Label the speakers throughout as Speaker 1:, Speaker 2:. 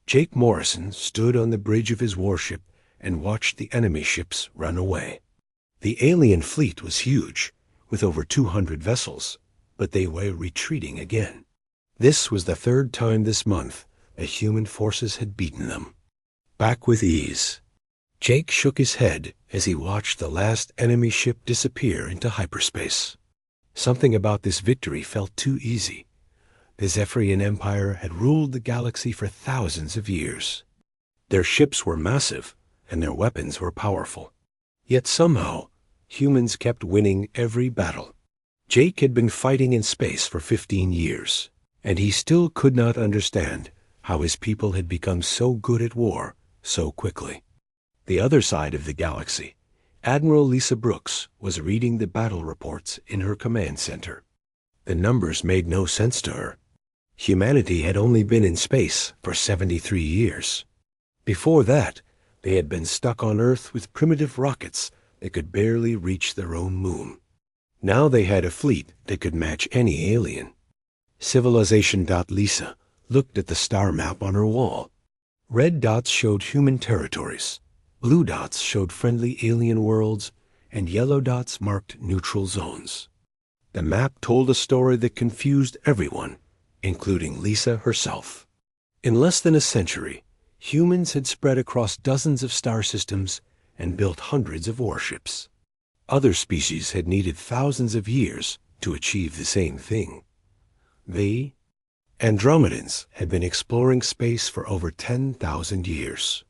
Speaker 1: Jake Morrison stood on the bridge of his warship and watched the enemy ships run away. The alien fleet was huge, with over 200 vessels, but they were retreating again. This was the third time this month that human forces had beaten them. Back with ease. Jake shook his head as he watched the last enemy ship disappear into hyperspace. Something about this victory felt too easy. The Zephyrian Empire had ruled the galaxy for thousands of years. Their ships were massive, and their weapons were powerful. Yet somehow, humans kept winning every battle. Jake had been fighting in space for 15 years, and he still could not understand how his people had become so good at war so quickly. The other side of the galaxy, Admiral Lisa Brooks was reading the battle reports in her command center. The numbers made no sense to her. Humanity had only been in space for 73 years. Before that, they had been stuck on Earth with primitive rockets that could barely reach their own moon. Now they had a fleet that could match any alien. Civilization.Lisa looked at the star map on her wall. Red dots showed human territories, blue dots showed friendly alien worlds, and yellow dots marked neutral zones. The map told a story that confused everyone, including Lisa herself. In less than a century, humans had spread across dozens of star systems and built hundreds of warships. Other species had needed thousands of years to achieve the same thing. The Andromedans had been exploring space for over 10,000 years.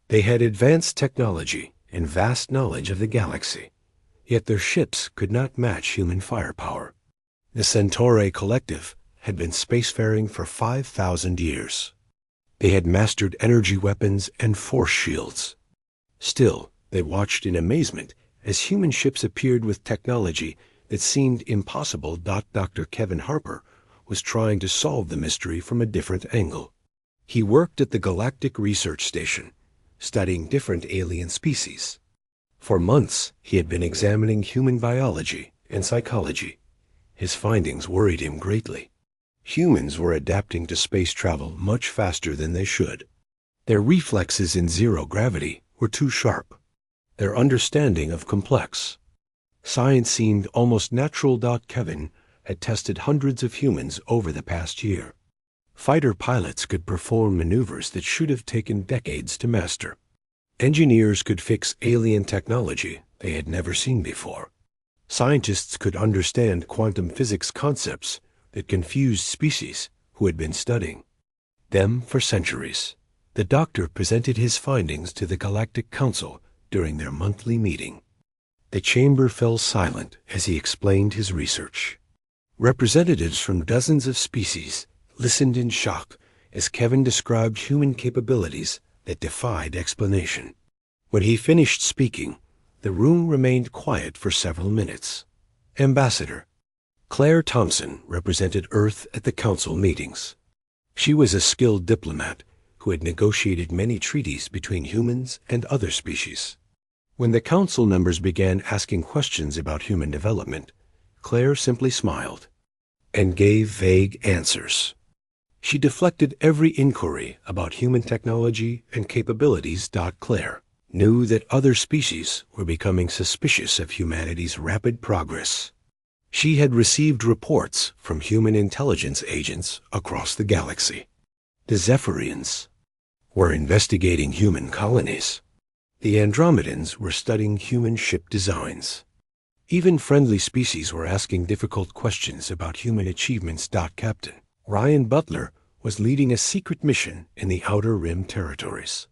Speaker 1: They had advanced technology and vast knowledge of the galaxy, yet their ships could not match human firepower. The Centauri Collective had been spacefaring for 5,000 years. They had mastered energy weapons and force shields. Still, they watched in amazement as human ships appeared with technology that seemed impossible. Dr. Kevin Harper was trying to solve the mystery from a different angle. He worked at the Galactic Research Station, studying different alien species. For months, he had been examining human biology and psychology. His findings worried him greatly. Humans were adapting to space travel much faster than they should. Their reflexes in zero gravity were too sharp. Their understanding of complex. Science seemed almost natural. Kevin had tested hundreds of humans over the past year. Fighter pilots could perform maneuvers that should have taken decades to master. Engineers could fix alien technology they had never seen before. Scientists could understand quantum physics concepts that confused species who had been studying them for centuries. The doctor presented his findings to the Galactic Council during their monthly meeting. The chamber fell silent as he explained his research. Representatives from dozens of species listened in shock as Kevin described human capabilities that defied explanation. When he finished speaking, the room remained quiet for several minutes. Ambassador Claire Thompson represented Earth at the council meetings. She was a skilled diplomat who had negotiated many treaties between humans and other species. When the council members began asking questions about human development, Claire simply smiled and gave vague answers. She deflected every inquiry about human technology and capabilities. Claire knew that other species were becoming suspicious of humanity's rapid progress. She had received reports from human intelligence agents across the galaxy. The Zephyrians were investigating human colonies. The Andromedans were studying human ship designs. Even friendly species were asking difficult questions about human achievements. Captain Ryan Butler was leading a secret mission in the Outer Rim territories.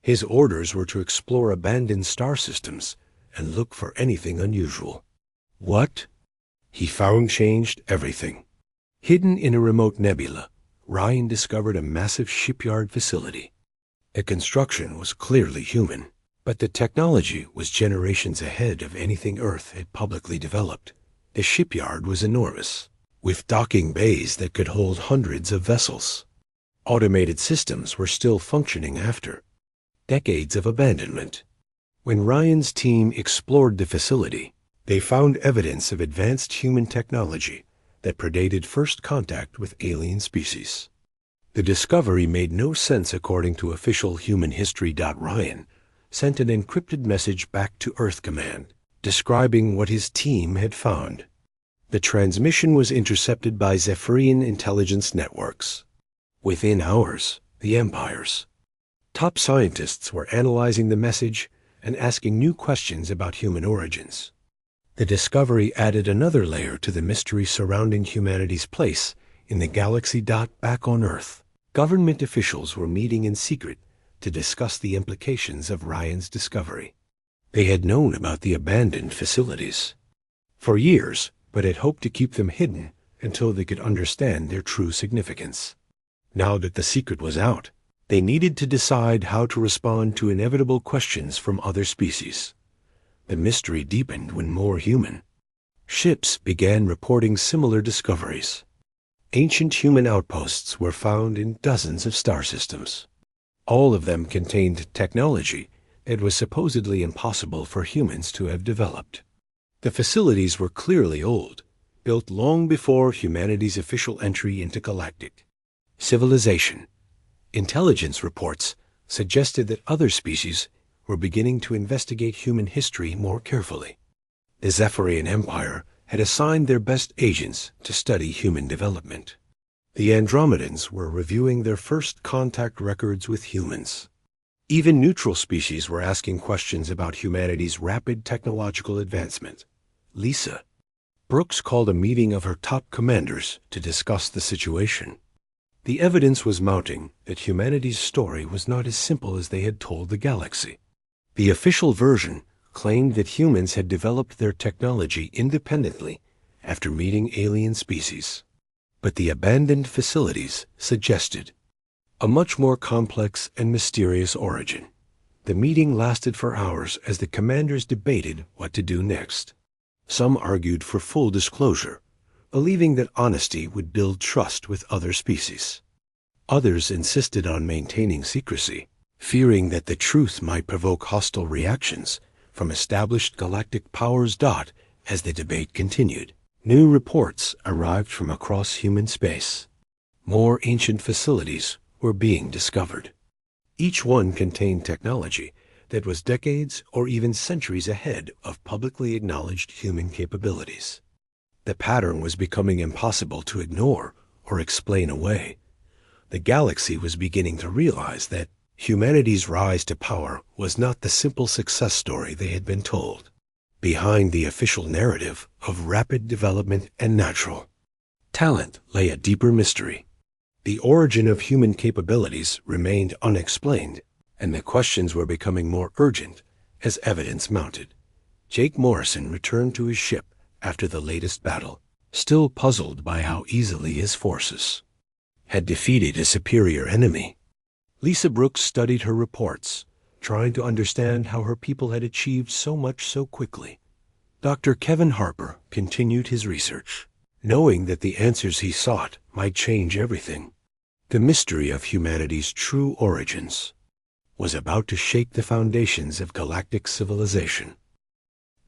Speaker 1: His orders were to explore abandoned star systems and look for anything unusual. What he found changed everything. Hidden in a remote nebula, Ryan discovered a massive shipyard facility. The construction was clearly human, but the technology was generations ahead of anything Earth had publicly developed. The shipyard was enormous, with docking bays that could hold hundreds of vessels. Automated systems were still functioning after decades of abandonment. When Ryan's team explored the facility, they found evidence of advanced human technology that predated first contact with alien species. The discovery made no sense according to official human history. Ryan sent an encrypted message back to Earth Command, describing what his team had found. The transmission was intercepted by Zephyrian intelligence networks. Within hours, the Empire's top scientists were analyzing the message and asking new questions about human origins. The discovery added another layer to the mystery surrounding humanity's place in the galaxy. Back on Earth, government officials were meeting in secret to discuss the implications of Ryan's discovery. They had known about the abandoned facilities for years, but had hoped to keep them hidden until they could understand their true significance. Now that the secret was out, they needed to decide how to respond to inevitable questions from other species. The mystery deepened when more human ships began reporting similar discoveries. Ancient human outposts were found in dozens of star systems. All of them contained technology that was supposedly impossible for humans to have developed. The facilities were clearly old, built long before humanity's official entry into galactic civilization. Intelligence reports suggested that other species were beginning to investigate human history more carefully. The Zephyrian Empire had assigned their best agents to study human development. The Andromedans were reviewing their first contact records with humans. Even neutral species were asking questions about humanity's rapid technological advancement. Lisa Brooks called a meeting of her top commanders to discuss the situation. The evidence was mounting that humanity's story was not as simple as they had told the galaxy. The official version claimed that humans had developed their technology independently after meeting alien species. But the abandoned facilities suggested a much more complex and mysterious origin. The meeting lasted for hours as the commanders debated what to do next. Some argued for full disclosure, believing that honesty would build trust with other species. Others insisted on maintaining secrecy, fearing that the truth might provoke hostile reactions from established galactic powers. As the debate continued, new reports arrived from across human space. More ancient facilities were being discovered. Each one contained technology that was decades or even centuries ahead of publicly acknowledged human capabilities. The pattern was becoming impossible to ignore or explain away. The galaxy was beginning to realize that humanity's rise to power was not the simple success story they had been told. Behind the official narrative of rapid development and natural talent lay a deeper mystery. The origin of human capabilities remained unexplained, and the questions were becoming more urgent as evidence mounted. Jake Morrison returned to his ship after the latest battle, still puzzled by how easily his forces had defeated a superior enemy. Lisa Brooks studied her reports, trying to understand how her people had achieved so much so quickly. Dr. Kevin Harper continued his research, knowing that the answers he sought might change everything. The mystery of humanity's true origins was about to shake the foundations of galactic civilization.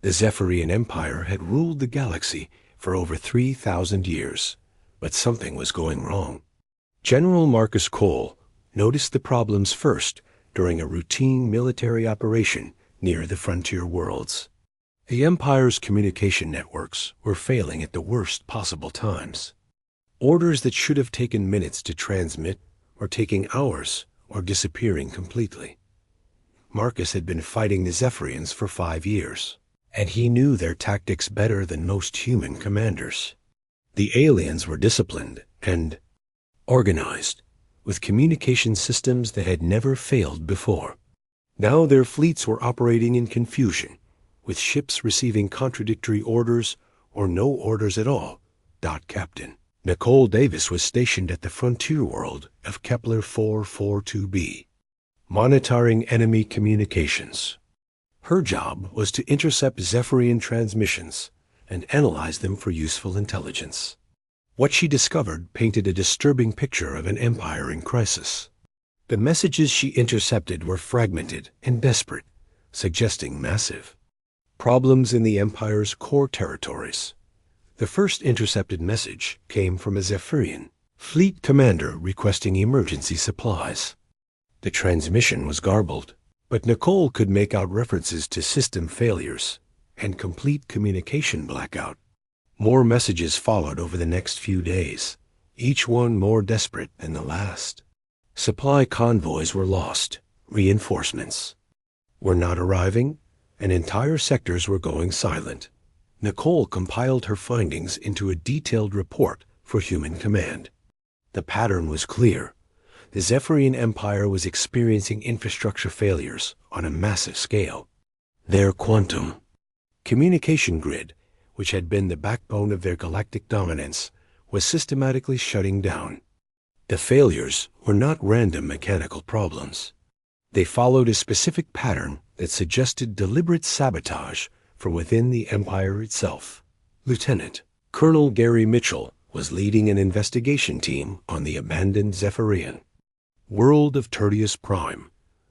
Speaker 1: The Zephyrian Empire had ruled the galaxy for over 3,000 years, but something was going wrong. General Marcus Cole noticed the problems first during a routine military operation near the frontier worlds. The Empire's communication networks were failing at the worst possible times. Orders that should have taken minutes to transmit were taking hours or disappearing completely. Marcus had been fighting the Zephyrians for 5 years, and he knew their tactics better than most human commanders. The aliens were disciplined and organized, with communication systems that had never failed before. Now their fleets were operating in confusion, with ships receiving contradictory orders or no orders at all. Captain Nicole Davis was stationed at the frontier world of Kepler 442b, monitoring enemy communications. Her job was to intercept Zephyrian transmissions and analyze them for useful intelligence. What she discovered painted a disturbing picture of an empire in crisis. The messages she intercepted were fragmented and desperate, suggesting massive problems in the empire's core territories. The first intercepted message came from a Zephyrian Fleet commander requesting emergency supplies. The transmission was garbled, but Nicole could make out references to system failures and complete communication blackout. More messages followed over the next few days, each one more desperate than the last. Supply convoys were lost, reinforcements were not arriving, and entire sectors were going silent. Nicole compiled her findings into a detailed report for human command. The pattern was clear. The Zephyrian Empire was experiencing infrastructure failures on a massive scale. Their quantum communication grid, which had been the backbone of their galactic dominance, was systematically shutting down. The failures were not random mechanical problems. They followed a specific pattern that suggested deliberate sabotage from within the Empire itself. Lieutenant Colonel Gary Mitchell was leading an investigation team on the abandoned Zephyrian world of Tertius Prime.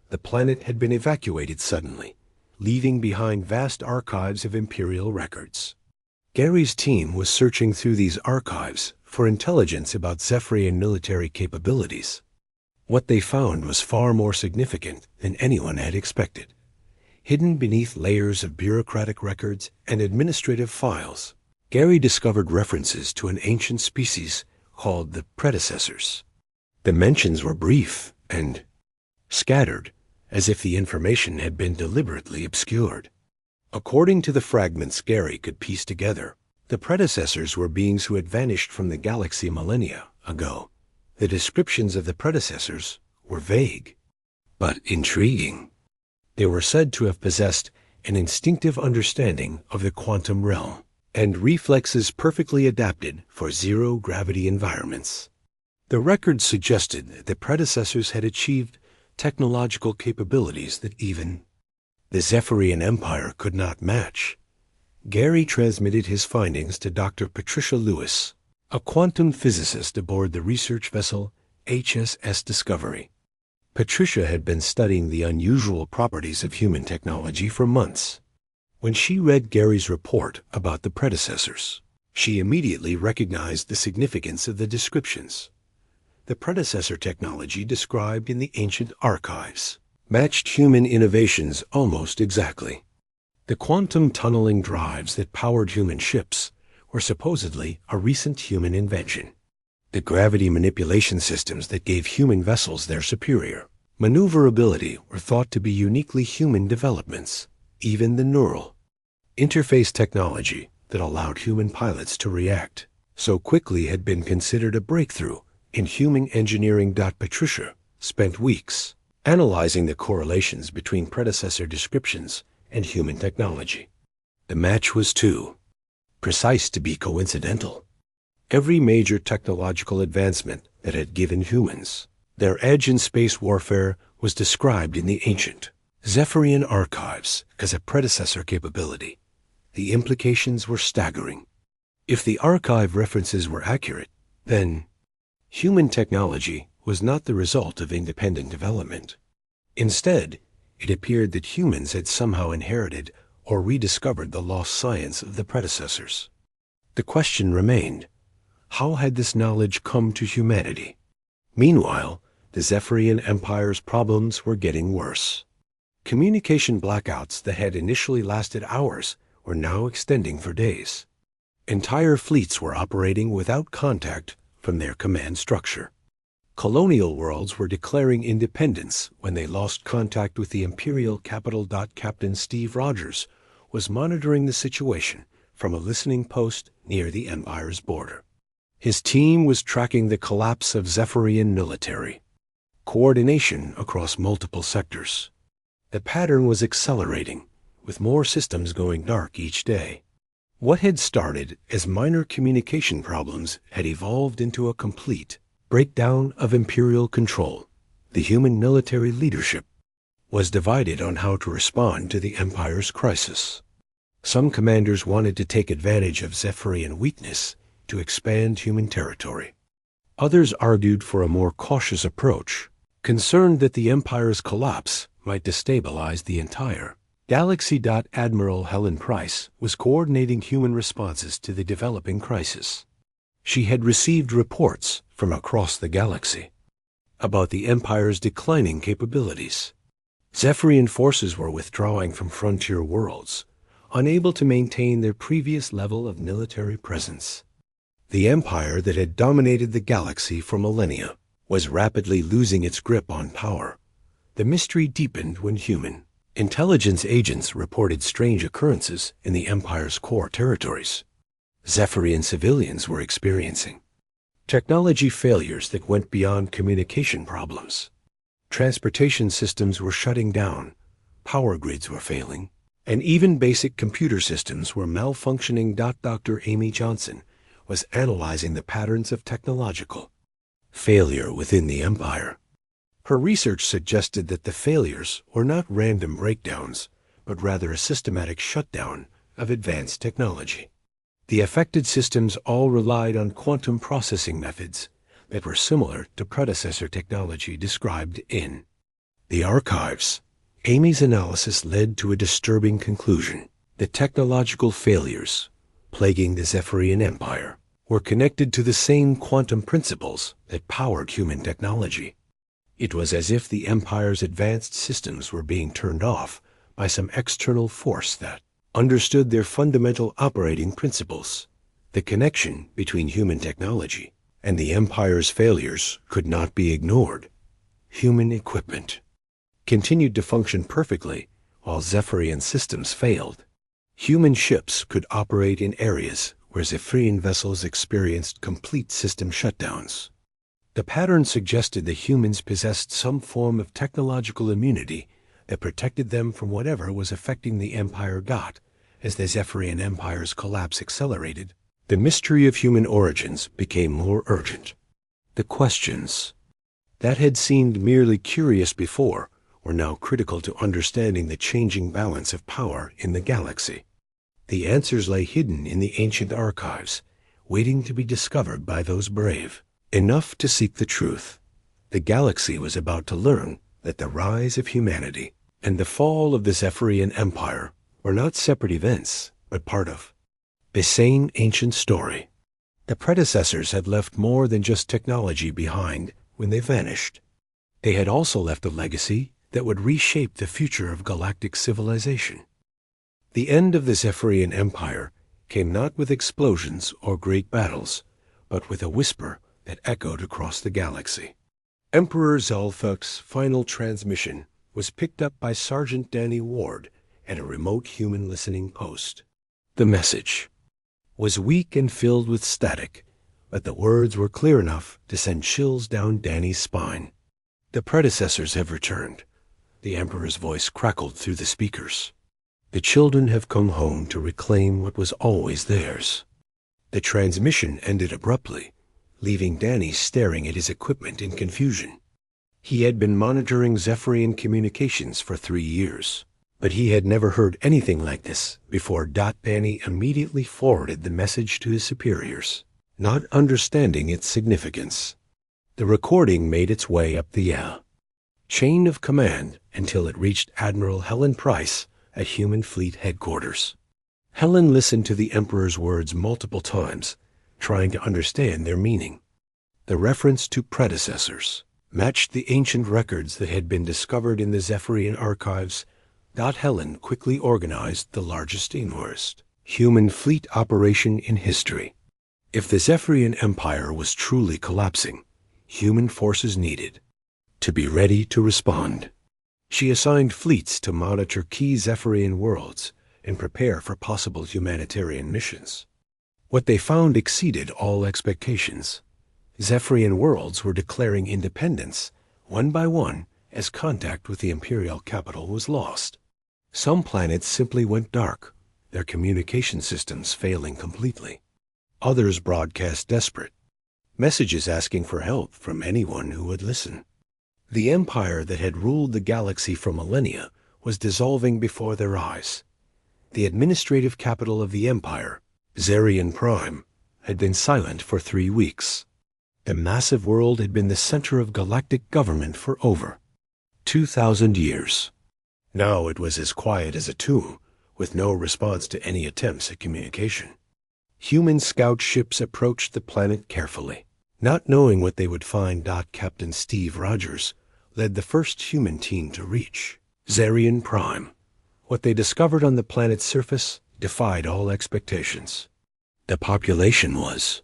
Speaker 1: The planet had been evacuated suddenly, leaving behind vast archives of Imperial records. Gary's team was searching through these archives for intelligence about Zephyrian military capabilities. What they found was far more significant than anyone had expected. Hidden beneath layers of bureaucratic records and administrative files, Gary discovered references to an ancient species called the predecessors. The mentions were brief and scattered, as if the information had been deliberately obscured. According to the fragments Gary could piece together, the predecessors were beings who had vanished from the galaxy millennia ago. The descriptions of the predecessors were vague, but intriguing. They were said to have possessed an instinctive understanding of the quantum realm and reflexes perfectly adapted for zero-gravity environments. The records suggested that the predecessors had achieved technological capabilities that even the Zephyrian Empire could not match. Gary transmitted his findings to Dr. Patricia Lewis, a quantum physicist aboard the research vessel HSS Discovery. Patricia had been studying the unusual properties of human technology for months. When she read Gary's report about the predecessors, she immediately recognized the significance of the descriptions. The predecessor technology described in the ancient archives matched human innovations almost exactly. The quantum tunneling drives that powered human ships were supposedly a recent human invention. The gravity manipulation systems that gave human vessels their superior maneuverability were thought to be uniquely human developments. Even the neural interface technology that allowed human pilots to react so quickly had been considered a breakthrough in human engineering. Patricia spent weeks analyzing the correlations between predecessor descriptions and human technology. The match was too precise to be coincidental. Every major technological advancement that had given humans their edge in space warfare was described in the ancient Zephyrian archives as a predecessor capability. The implications were staggering. If the archive references were accurate, then human technology was not the result of independent development. Instead, it appeared that humans had somehow inherited or rediscovered the lost science of the predecessors. The question remained, how had this knowledge come to humanity? Meanwhile, the Zephyrian Empire's problems were getting worse. Communication blackouts that had initially lasted hours were now extending for days. Entire fleets were operating without contact from their command structure. Colonial worlds were declaring independence when they lost contact with the Imperial capital. Captain Steve Rogers was monitoring the situation from a listening post near the Empire's border. His team was tracking the collapse of Zephyrian military coordination across multiple sectors. The pattern was accelerating, with more systems going dark each day. What had started as minor communication problems had evolved into a complete breakdown of Imperial control. The human military leadership was divided on how to respond to the Empire's crisis. Some commanders wanted to take advantage of Zephyrian weakness to expand human territory. Others argued for a more cautious approach, concerned that the Empire's collapse might destabilize the entire galaxy. Admiral Helen Price was coordinating human responses to the developing crisis. She had received reports from across the galaxy about the Empire's declining capabilities. Zephyrian forces were withdrawing from frontier worlds, unable to maintain their previous level of military presence. The Empire that had dominated the galaxy for millennia was rapidly losing its grip on power. The mystery deepened when human intelligence agents reported strange occurrences in the Empire's core territories. Zephyrian civilians were experiencing technology failures that went beyond communication problems. Transportation systems were shutting down, power grids were failing, and even basic computer systems were malfunctioning. Dr. Amy Johnson was analyzing the patterns of technological failure within the Empire. Her research suggested that the failures were not random breakdowns, but rather a systematic shutdown of advanced technology. The affected systems all relied on quantum processing methods that were similar to predecessor technology described in the archives. Amy's analysis led to a disturbing conclusion. The technological failures plaguing the Zephyrian Empire were connected to the same quantum principles that powered human technology. It was as if the Empire's advanced systems were being turned off by some external force that understood their fundamental operating principles. The connection between human technology and the Empire's failures could not be ignored. Human equipment continued to function perfectly while Zephyrian systems failed. Human ships could operate in areas where Zephyrian vessels experienced complete system shutdowns. The pattern suggested that humans possessed some form of technological immunity that protected them from whatever was affecting the Empire. As the Zephyrian Empire's collapse accelerated, the mystery of human origins became more urgent. The questions that had seemed merely curious before were now critical to understanding the changing balance of power in the galaxy. The answers lay hidden in the ancient archives, waiting to be discovered by those brave enough to seek the truth. The galaxy was about to learn that the rise of humanity and the fall of the Zephyrian Empire were not separate events, but part of the same ancient story. The predecessors had left more than just technology behind when they vanished. They had also left a legacy that would reshape the future of galactic civilization. The end of the Zephyrian Empire came not with explosions or great battles, but with a whisper that echoed across the galaxy. Emperor Zalfuk's final transmission was picked up by Sergeant Danny Ward at a remote human listening post. The message was weak and filled with static, but the words were clear enough to send chills down Danny's spine. The predecessors have returned. The Emperor's voice crackled through the speakers. The children have come home to reclaim what was always theirs. The transmission ended abruptly, leaving Danny staring at his equipment in confusion. He had been monitoring Zephyrian communications for 3 years, but he had never heard anything like this before. Danny immediately forwarded the message to his superiors, not understanding its significance. The recording made its way up the chain of command until it reached Admiral Helen Price at Human Fleet Headquarters. Helen listened to the Emperor's words multiple times, trying to understand their meaning. The reference to predecessors matched the ancient records that had been discovered in the Zephyrian archives. Helen quickly organized the largest and worst human fleet operation in history. If the Zephyrian Empire was truly collapsing, human forces needed to be ready to respond. She assigned fleets to monitor key Zephyrian worlds and prepare for possible humanitarian missions. What they found exceeded all expectations. Zephyrian worlds were declaring independence, one by one, as contact with the imperial capital was lost. Some planets simply went dark, their communication systems failing completely. Others broadcast desperate messages asking for help from anyone who would listen. The empire that had ruled the galaxy for millennia was dissolving before their eyes. The administrative capital of the empire, Zarian Prime, had been silent for 3 weeks. The massive world had been the center of galactic government for over 2,000 years. Now it was as quiet as a tomb, with no response to any attempts at communication. Human scout ships approached the planet carefully. Not knowing what they would find, Captain Steve Rogers led the first human team to reach Zarian Prime. What they discovered on the planet's surface defied all expectations. The population was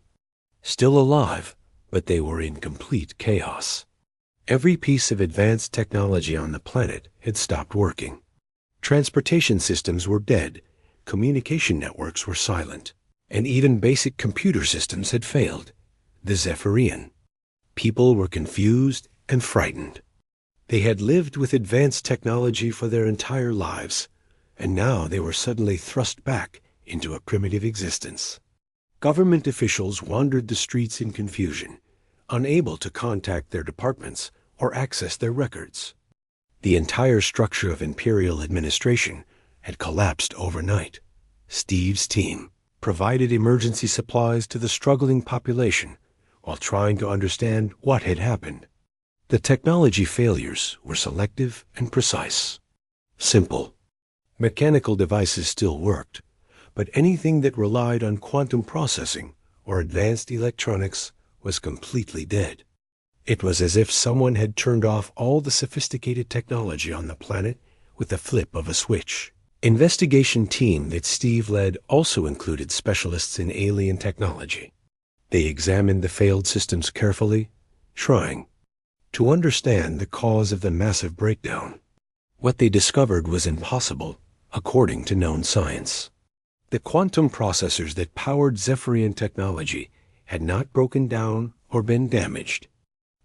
Speaker 1: still alive, but they were in complete chaos. Every piece of advanced technology on the planet had stopped working. Transportation systems were dead, communication networks were silent, and even basic computer systems had failed. The Zephyrian. People were confused and frightened. They had lived with advanced technology for their entire lives, and now they were suddenly thrust back into a primitive existence. Government officials wandered the streets in confusion, unable to contact their departments or access their records. The entire structure of imperial administration had collapsed overnight. Steve's team provided emergency supplies to the struggling population while trying to understand what had happened. The technology failures were selective and precise. Simple. Mechanical devices still worked, but anything that relied on quantum processing or advanced electronics was completely dead. It was as if someone had turned off all the sophisticated technology on the planet with the flip of a switch. Investigation team that Steve led also included specialists in alien technology. They examined the failed systems carefully, trying to understand the cause of the massive breakdown. What they discovered was impossible, according to known science. The quantum processors that powered Zephyrian technology had not broken down or been damaged.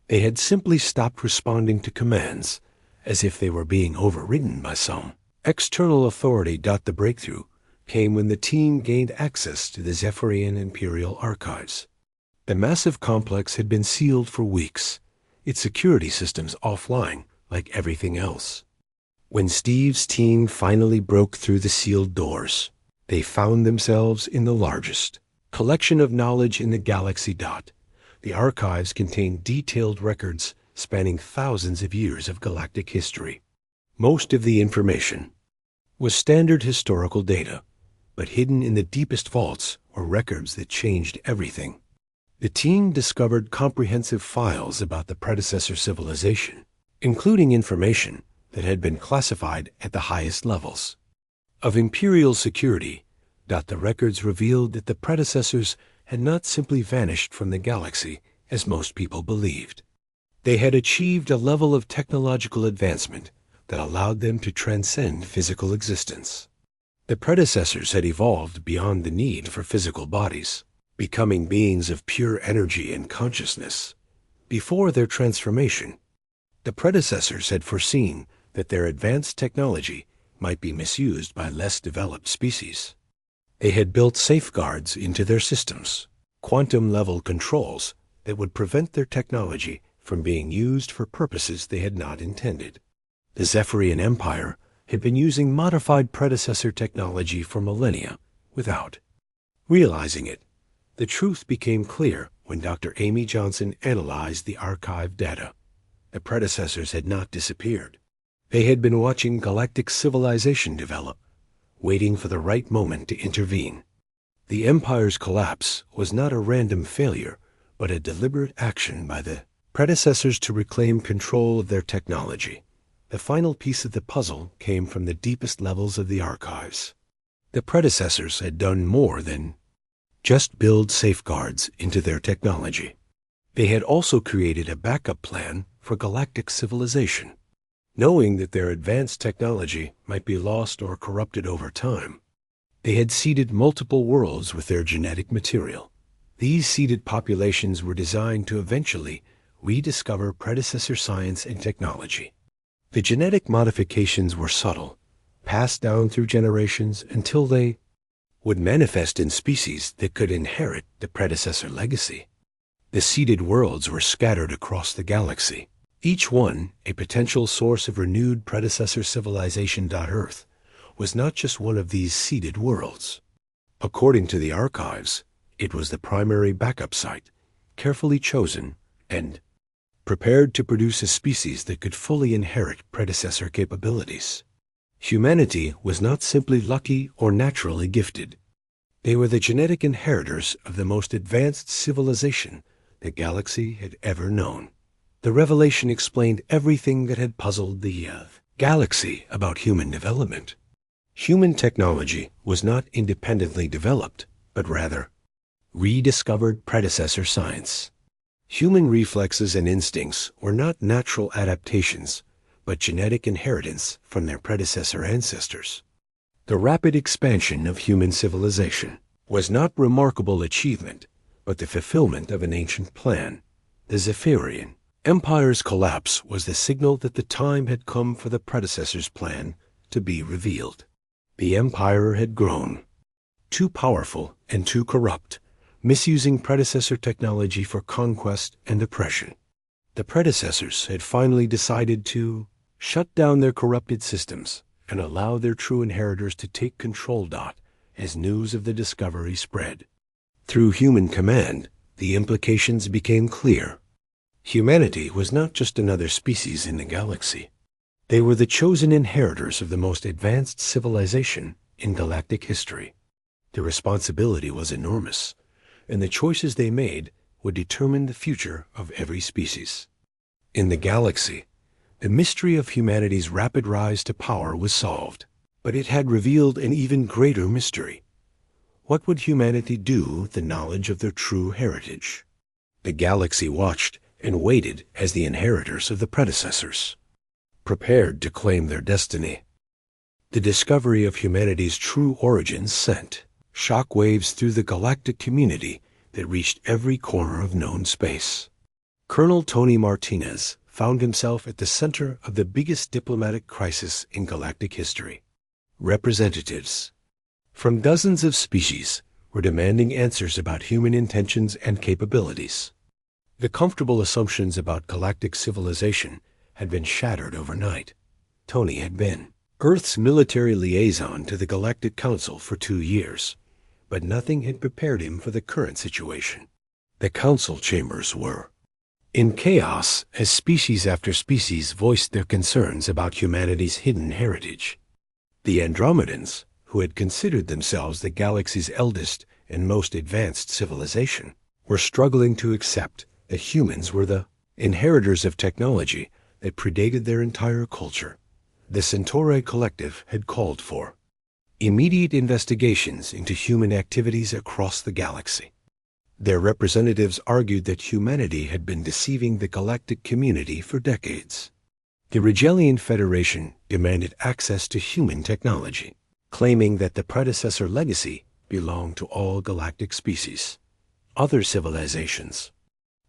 Speaker 1: They had simply stopped responding to commands, as if they were being overridden by some external authority. The breakthrough came when the team gained access to the Zephyrian Imperial archives. The massive complex had been sealed for weeks, its security systems offline like everything else. When Steve's team finally broke through the sealed doors, they found themselves in the largest collection of knowledge in the galaxy. The archives contained detailed records spanning thousands of years of galactic history. Most of the information was standard historical data, but hidden in the deepest vaults were records that changed everything. The team discovered comprehensive files about the predecessor civilization, including information that had been classified at the highest levels of imperial security. The records revealed that the predecessors had not simply vanished from the galaxy, as most people believed. They had achieved a level of technological advancement that allowed them to transcend physical existence. The predecessors had evolved beyond the need for physical bodies, becoming beings of pure energy and consciousness. Before their transformation, the predecessors had foreseen that their advanced technology might be misused by less developed species. They had built safeguards into their systems, quantum-level controls that would prevent their technology from being used for purposes they had not intended. The Zephyrian Empire had been using modified predecessor technology for millennia without realizing it. The truth became clear when Dr. Amy Johnson analyzed the archive data. The predecessors had not disappeared. They had been watching galactic civilization develop, waiting for the right moment to intervene. The Empire's collapse was not a random failure, but a deliberate action by the predecessors to reclaim control of their technology. The final piece of the puzzle came from the deepest levels of the archives. The predecessors had done more than just build safeguards into their technology. They had also created a backup plan for galactic civilization. Knowing that their advanced technology might be lost or corrupted over time, they had seeded multiple worlds with their genetic material. These seeded populations were designed to eventually rediscover predecessor science and technology. The genetic modifications were subtle, passed down through generations until they would manifest in species that could inherit the predecessor legacy. The seeded worlds were scattered across the galaxy, each one a potential source of renewed predecessor civilization. Earth was not just one of these seeded worlds. According to the archives, it was the primary backup site, carefully chosen and prepared to produce a species that could fully inherit predecessor capabilities. Humanity was not simply lucky or naturally gifted. They were the genetic inheritors of the most advanced civilization the galaxy had ever known. The revelation explained everything that had puzzled the galaxy about human development. Human technology was not independently developed, but rather rediscovered predecessor science. Human reflexes and instincts were not natural adaptations, but genetic inheritance from their predecessor ancestors. The rapid expansion of human civilization was not remarkable achievement, but the fulfillment of an ancient plan. The Zephyrian Empire's collapse was the signal that the time had come for the predecessor's plan to be revealed. The Empire had grown, too powerful and too corrupt, misusing predecessor technology for conquest and oppression. The predecessors had finally decided to shut down their corrupted systems and allow their true inheritors to take control. As news of the discovery spread through human command, the implications became clear. Humanity was not just another species in the galaxy. They were the chosen inheritors of the most advanced civilization in galactic history. The responsibility was enormous, and the choices they made would determine the future of every species. In the galaxy, the mystery of humanity's rapid rise to power was solved, but it had revealed an even greater mystery. What would humanity do with the knowledge of their true heritage? The galaxy watched and waited as the inheritors of the predecessors prepared to claim their destiny. The discovery of humanity's true origins sent shock waves through the galactic community that reached every corner of known space. Colonel Tony Martinez found himself at the center of the biggest diplomatic crisis in galactic history. Representatives from dozens of species were demanding answers about human intentions and capabilities. The comfortable assumptions about galactic civilization had been shattered overnight. Tony had been Earth's military liaison to the Galactic Council for 2 years, but nothing had prepared him for the current situation. The council chambers were in chaos as species after species voiced their concerns about humanity's hidden heritage. The Andromedans, who had considered themselves the galaxy's eldest and most advanced civilization, were struggling to accept that humans were the inheritors of technology that predated their entire culture. The Centauri Collective had called for immediate investigations into human activities across the galaxy. Their representatives argued that humanity had been deceiving the galactic community for decades. The Rigelian Federation demanded access to human technology, claiming that the predecessor legacy belonged to all galactic species. Other civilizations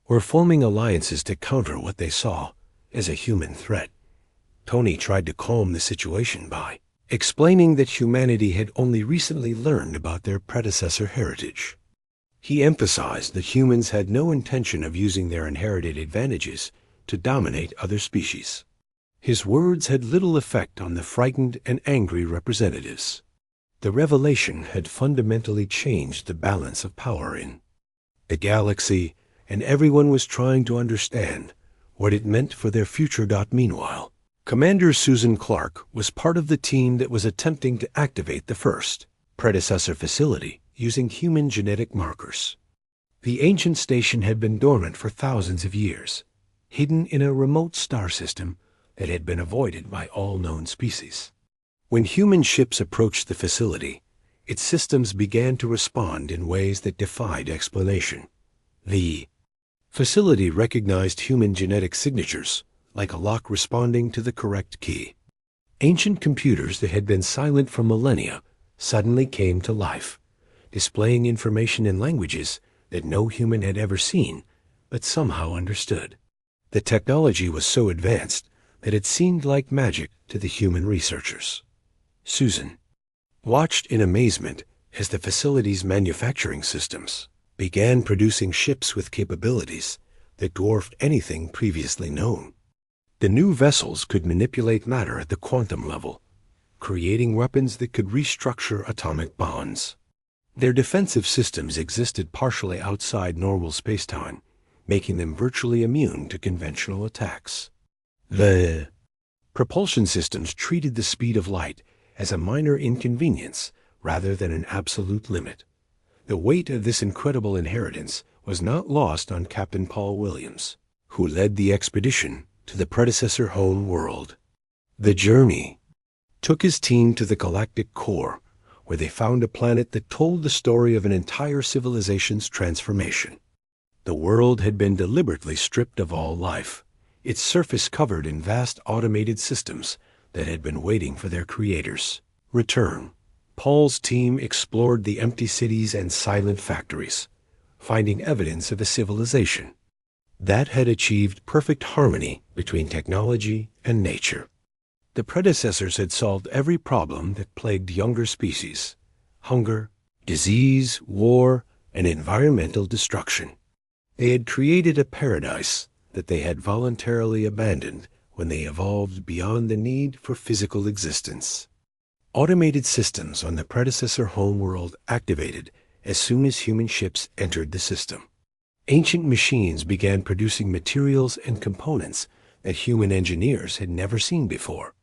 Speaker 1: were forming alliances to counter what they saw as a human threat. Tony tried to calm the situation by explaining that humanity had only recently learned about their predecessor heritage. He emphasized that humans had no intention of using their inherited advantages to dominate other species. His words had little effect on the frightened and angry representatives. The revelation had fundamentally changed the balance of power in the galaxy, and everyone was trying to understand what it meant for their future. Meanwhile, Commander Susan Clark was part of the team that was attempting to activate the first predecessor facility using human genetic markers. The ancient station had been dormant for thousands of years, hidden in a remote star system that had been avoided by all known species. When human ships approached the facility, its systems began to respond in ways that defied explanation. The facility recognized human genetic signatures, like a lock responding to the correct key. Ancient computers that had been silent for millennia suddenly came to life, displaying information in languages that no human had ever seen, but somehow understood. The technology was so advanced that it seemed like magic to the human researchers. Susan watched in amazement as the facility's manufacturing systems began producing ships with capabilities that dwarfed anything previously known. The new vessels could manipulate matter at the quantum level, creating weapons that could restructure atomic bonds. Their defensive systems existed partially outside normal spacetime, making them virtually immune to conventional attacks. The propulsion systems treated the speed of light as a minor inconvenience rather than an absolute limit. The weight of this incredible inheritance was not lost on Captain Paul Williams, who led the expedition to the predecessor home world. The journey took his team to the galactic core, where they found a planet that told the story of an entire civilization's transformation. The world had been deliberately stripped of all life, its surface covered in vast automated systems that had been waiting for their creators' return. Paul's team explored the empty cities and silent factories, finding evidence of a civilization that had achieved perfect harmony between technology and nature. The predecessors had solved every problem that plagued younger species: hunger, disease, war, and environmental destruction. They had created a paradise that they had voluntarily abandoned when they evolved beyond the need for physical existence. Automated systems on the predecessor homeworld activated as soon as human ships entered the system. Ancient machines began producing materials and components that human engineers had never seen before.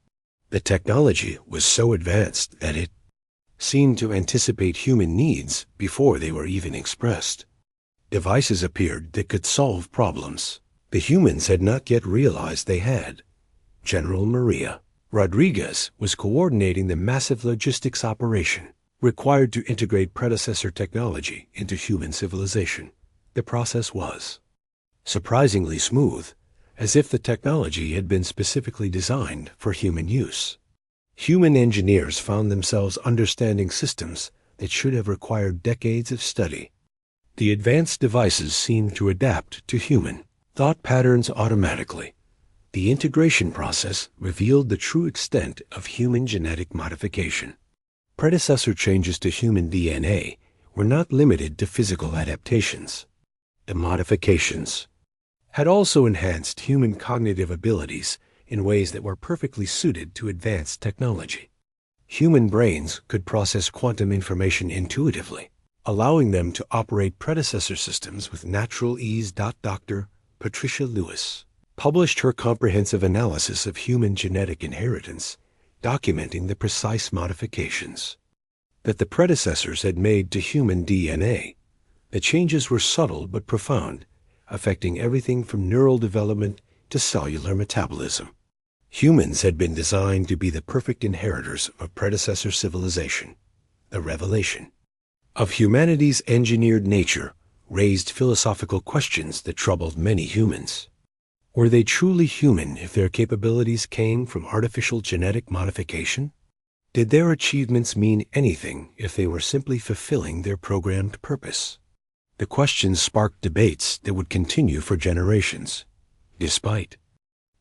Speaker 1: The technology was so advanced that it seemed to anticipate human needs before they were even expressed. Devices appeared that could solve problems the humans had not yet realized they had. General Maria Rodriguez was coordinating the massive logistics operation required to integrate predecessor technology into human civilization. The process was surprisingly smooth, as if the technology had been specifically designed for human use. Human engineers found themselves understanding systems that should have required decades of study. The advanced devices seemed to adapt to human thought patterns automatically. The integration process revealed the true extent of human genetic modification. Predecessor changes to human DNA were not limited to physical adaptations. The modifications had also enhanced human cognitive abilities in ways that were perfectly suited to advanced technology. Human brains could process quantum information intuitively, allowing them to operate predecessor systems with natural ease. Dr. Patricia Lewis published her comprehensive analysis of human genetic inheritance, documenting the precise modifications that the predecessors had made to human DNA. The changes were subtle but profound, affecting everything from neural development to cellular metabolism. Humans had been designed to be the perfect inheritors of predecessor civilization. The revelation of humanity's engineered nature raised philosophical questions that troubled many humans. Were they truly human if their capabilities came from artificial genetic modification? Did their achievements mean anything if they were simply fulfilling their programmed purpose? The questions sparked debates that would continue for generations. Despite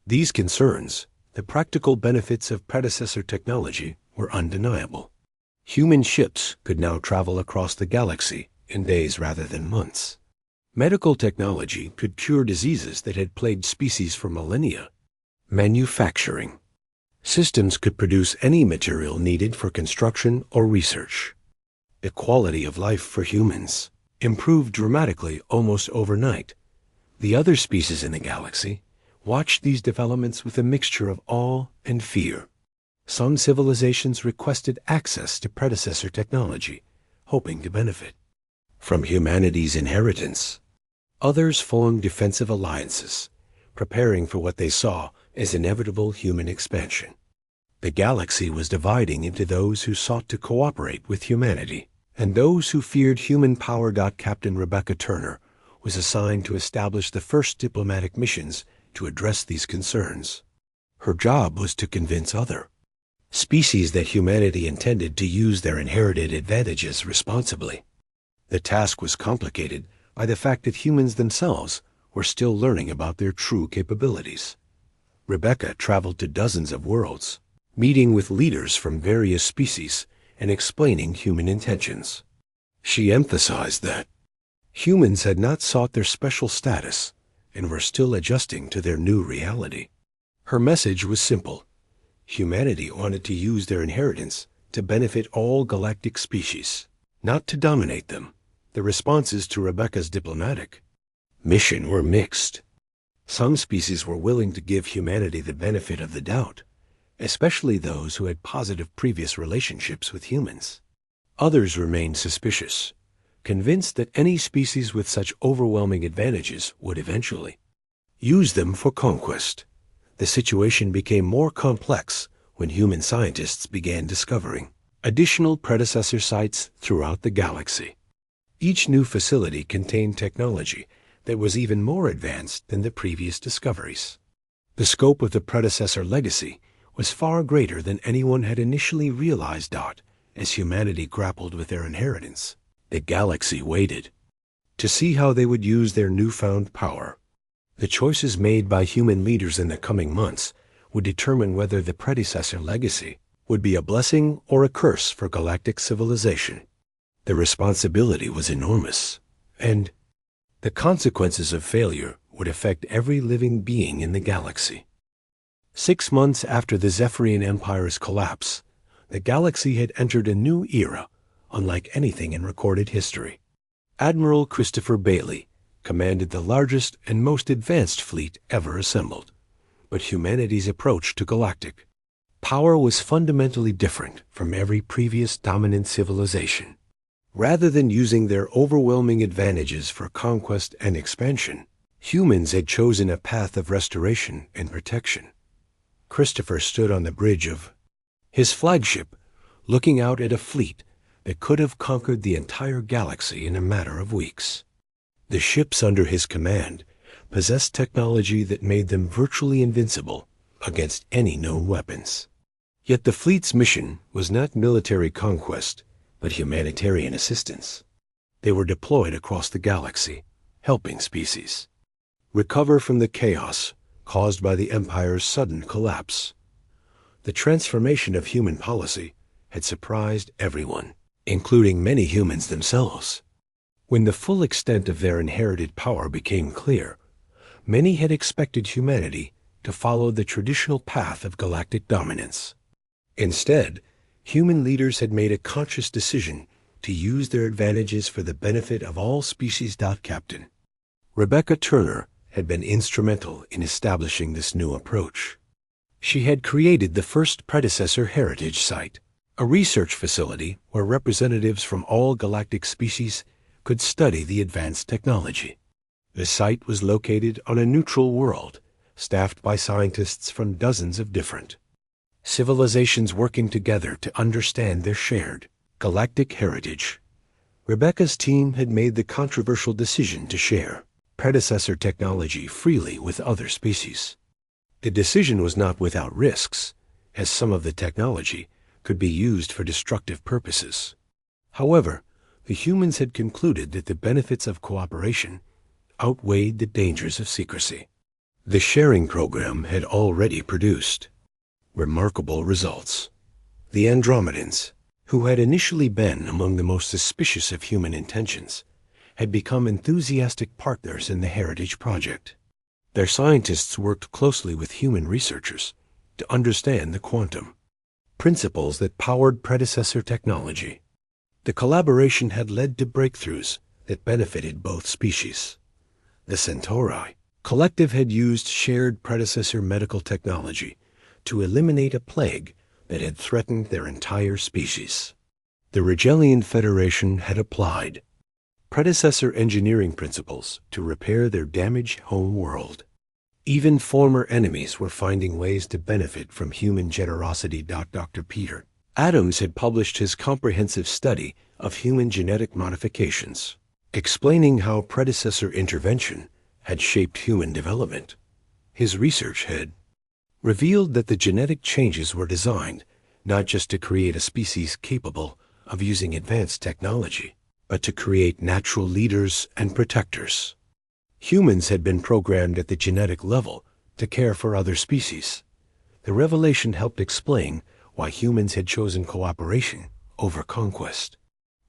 Speaker 1: these concerns, the practical benefits of predecessor technology were undeniable. Human ships could now travel across the galaxy in days rather than months. Medical technology could cure diseases that had plagued species for millennia. Manufacturing systems could produce any material needed for construction or research. The quality of life for humans improved dramatically almost overnight. The other species in the galaxy watched these developments with a mixture of awe and fear. Some civilizations requested access to predecessor technology, hoping to benefit from humanity's inheritance. Others formed defensive alliances, preparing for what they saw as inevitable human expansion. The galaxy was dividing into those who sought to cooperate with humanity and those who feared human power. Captain Rebecca Turner was assigned to establish the first diplomatic missions to address these concerns. Her job was to convince other species that humanity intended to use their inherited advantages responsibly. The task was complicated by the fact that humans themselves were still learning about their true capabilities. Rebecca traveled to dozens of worlds, meeting with leaders from various species and explaining human intentions. She emphasized that humans had not sought their special status and were still adjusting to their new reality. Her message was simple. Humanity wanted to use their inheritance to benefit all galactic species, not to dominate them. The responses to Rebecca's diplomatic mission were mixed. Some species were willing to give humanity the benefit of the doubt, especially those who had positive previous relationships with humans. Others remained suspicious, convinced that any species with such overwhelming advantages would eventually use them for conquest. The situation became more complex when human scientists began discovering additional predecessor sites throughout the galaxy. Each new facility contained technology that was even more advanced than the previous discoveries. The scope of the predecessor legacy was far greater than anyone had initially realized. As humanity grappled with their inheritance, the galaxy waited to see how they would use their newfound power. The choices made by human leaders in the coming months would determine whether the predecessor legacy would be a blessing or a curse for galactic civilization. The responsibility was enormous, and the consequences of failure would affect every living being in the galaxy. 6 months after the Zephyrian Empire's collapse, the galaxy had entered a new era, unlike anything in recorded history. Admiral Christopher Bailey commanded the largest and most advanced fleet ever assembled. But humanity's approach to galactic power was fundamentally different from every previous dominant civilization. Rather than using their overwhelming advantages for conquest and expansion, humans had chosen a path of restoration and protection. Christopher stood on the bridge of his flagship, looking out at a fleet that could have conquered the entire galaxy in a matter of weeks. The ships under his command possessed technology that made them virtually invincible against any known weapons. Yet the fleet's mission was not military conquest, but humanitarian assistance. They were deployed across the galaxy, helping species recover from the chaos caused by the Empire's sudden collapse. The transformation of human policy had surprised everyone, including many humans themselves. When the full extent of their inherited power became clear, many had expected humanity to follow the traditional path of galactic dominance. Instead, human leaders had made a conscious decision to use their advantages for the benefit of all species. Captain Rebecca Turner had been instrumental in establishing this new approach. She had created the first predecessor heritage site, a research facility where representatives from all galactic species could study the advanced technology. The site was located on a neutral world, staffed by scientists from dozens of different civilizations working together to understand their shared galactic heritage. Rebecca's team had made the controversial decision to share predecessor technology freely with other species. The decision was not without risks, as some of the technology could be used for destructive purposes. However, the humans had concluded that the benefits of cooperation outweighed the dangers of secrecy. The sharing program had already produced remarkable results. The Andromedans, who had initially been among the most suspicious of human intentions, had become enthusiastic partners in the Heritage Project. Their scientists worked closely with human researchers to understand the quantum principles that powered predecessor technology. The collaboration had led to breakthroughs that benefited both species. The Centauri Collective had used shared predecessor medical technology to eliminate a plague that had threatened their entire species. The Regellian Federation had applied predecessor engineering principles to repair their damaged home world. Even former enemies were finding ways to benefit from human generosity. Dr. Peter Adams had published his comprehensive study of human genetic modifications, explaining how predecessor intervention had shaped human development. His research had revealed that the genetic changes were designed not just to create a species capable of using advanced technology, but to create natural leaders and protectors. Humans had been programmed at the genetic level to care for other species. The revelation helped explain why humans had chosen cooperation over conquest.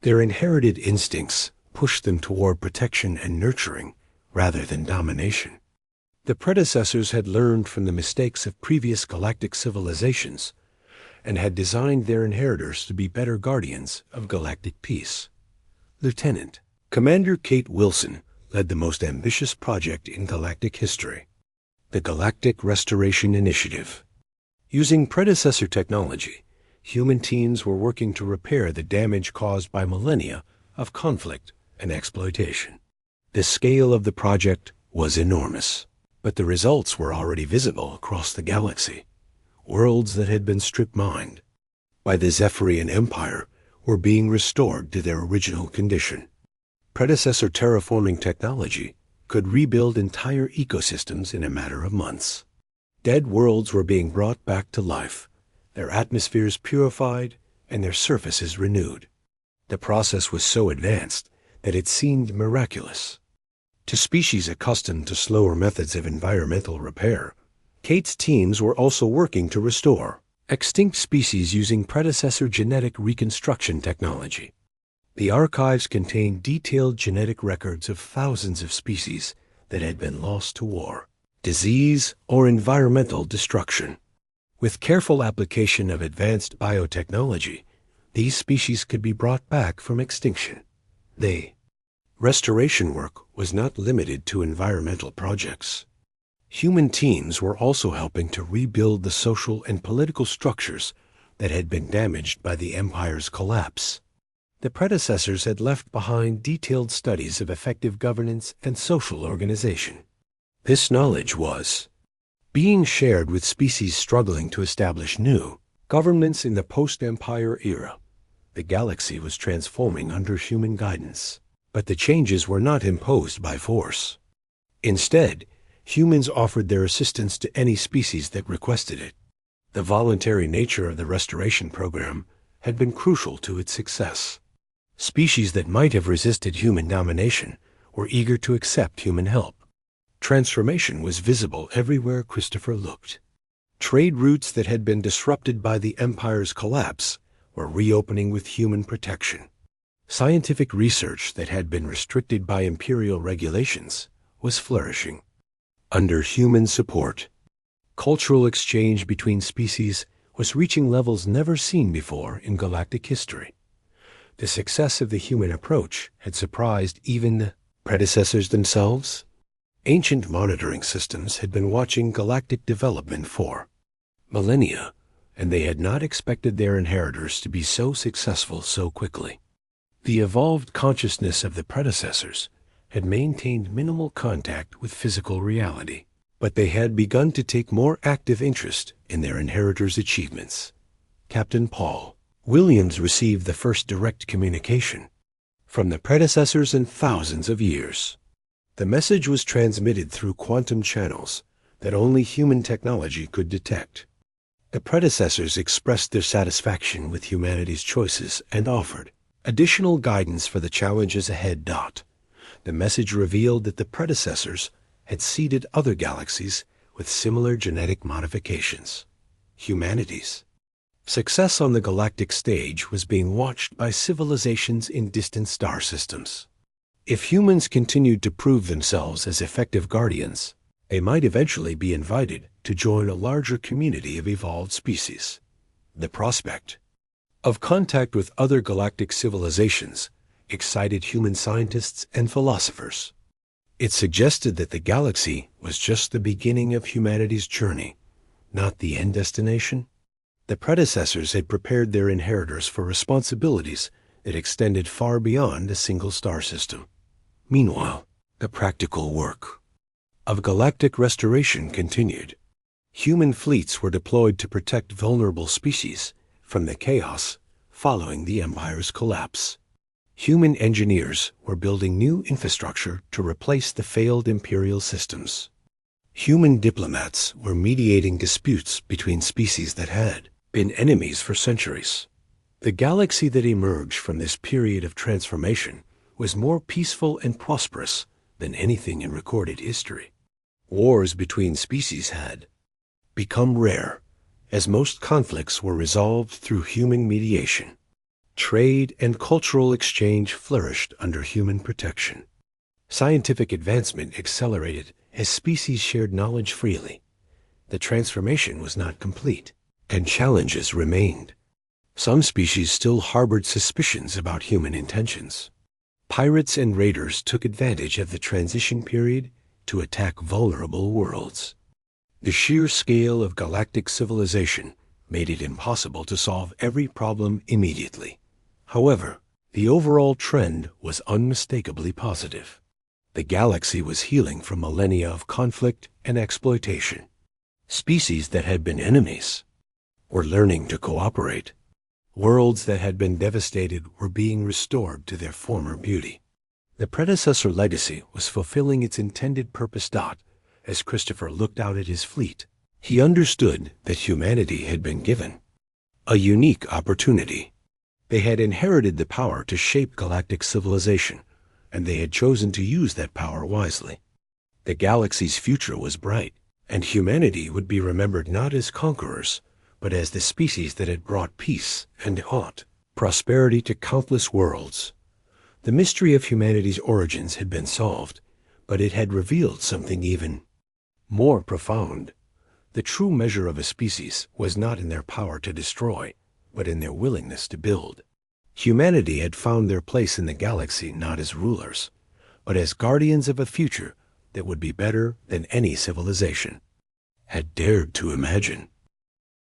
Speaker 1: Their inherited instincts pushed them toward protection and nurturing rather than domination. The predecessors had learned from the mistakes of previous galactic civilizations and had designed their inheritors to be better guardians of galactic peace. Lieutenant Commander Kate Wilson led the most ambitious project in galactic history, the Galactic Restoration Initiative. Using predecessor technology, human teams were working to repair the damage caused by millennia of conflict and exploitation. The scale of the project was enormous, but the results were already visible across the galaxy. Worlds that had been strip-mined by the Zephyrian Empire were being restored to their original condition. Predecessor terraforming technology could rebuild entire ecosystems in a matter of months. Dead worlds were being brought back to life, their atmospheres purified, and their surfaces renewed. The process was so advanced that it seemed miraculous. To species accustomed to slower methods of environmental repair, Kate's teams were also working to restore extinct species using predecessor genetic reconstruction technology. The archives contained detailed genetic records of thousands of species that had been lost to war, disease, or environmental destruction. With careful application of advanced biotechnology, these species could be brought back from extinction. Restoration work was not limited to environmental projects. Human teams were also helping to rebuild the social and political structures that had been damaged by the Empire's collapse. The predecessors had left behind detailed studies of effective governance and social organization. This knowledge was being shared with species struggling to establish new governments in the post-Empire era. The galaxy was transforming under human guidance, but the changes were not imposed by force. Instead, humans offered their assistance to any species that requested it. The voluntary nature of the restoration program had been crucial to its success. Species that might have resisted human domination were eager to accept human help. Transformation was visible everywhere Christopher looked. Trade routes that had been disrupted by the Empire's collapse were reopening with human protection. Scientific research that had been restricted by imperial regulations was flourishing. Under human support, cultural exchange between species was reaching levels never seen before in galactic history. The success of the human approach had surprised even the predecessors themselves. Ancient monitoring systems had been watching galactic development for millennia, and they had not expected their inheritors to be so successful so quickly. The evolved consciousness of the predecessors had maintained minimal contact with physical reality, but they had begun to take more active interest in their inheritors' achievements. Captain Paul Williams received the first direct communication from the predecessors in thousands of years. The message was transmitted through quantum channels that only human technology could detect. The predecessors expressed their satisfaction with humanity's choices and offered additional guidance for the challenges ahead. The message revealed that the predecessors had seeded other galaxies with similar genetic modifications. Humanity's success on the galactic stage was being watched by civilizations in distant star systems. If humans continued to prove themselves as effective guardians, they might eventually be invited to join a larger community of evolved species. The prospect of contact with other galactic civilizations excited human scientists and philosophers. It suggested that the galaxy was just the beginning of humanity's journey, not the end destination. The predecessors had prepared their inheritors for responsibilities that extended far beyond a single star system. Meanwhile, the practical work of galactic restoration continued. Human fleets were deployed to protect vulnerable species from the chaos following the Empire's collapse. Human engineers were building new infrastructure to replace the failed imperial systems. Human diplomats were mediating disputes between species that had been enemies for centuries. The galaxy that emerged from this period of transformation was more peaceful and prosperous than anything in recorded history. Wars between species had become rare, as most conflicts were resolved through human mediation. Trade and cultural exchange flourished under human protection. Scientific advancement accelerated as species shared knowledge freely. The transformation was not complete, and challenges remained. Some species still harbored suspicions about human intentions. Pirates and raiders took advantage of the transition period to attack vulnerable worlds. The sheer scale of galactic civilization made it impossible to solve every problem immediately. However, The overall trend was unmistakably positive. The galaxy was healing from millennia of conflict and exploitation. Species that had been enemies were learning to cooperate. Worlds that had been devastated were being restored to their former beauty. The predecessor legacy was fulfilling its intended purpose. As Christopher looked out at his fleet, he understood that humanity had been given a unique opportunity. They had inherited the power to shape galactic civilization, and they had chosen to use that power wisely. The galaxy's future was bright, and humanity would be remembered not as conquerors, but as the species that had brought peace and prosperity to countless worlds. The mystery of humanity's origins had been solved, but it had revealed something even more profound. The true measure of a species was not in their power to destroy, but in their willingness to build. Humanity had found their place in the galaxy not as rulers, but as guardians of a future that would be better than any civilization had dared to imagine.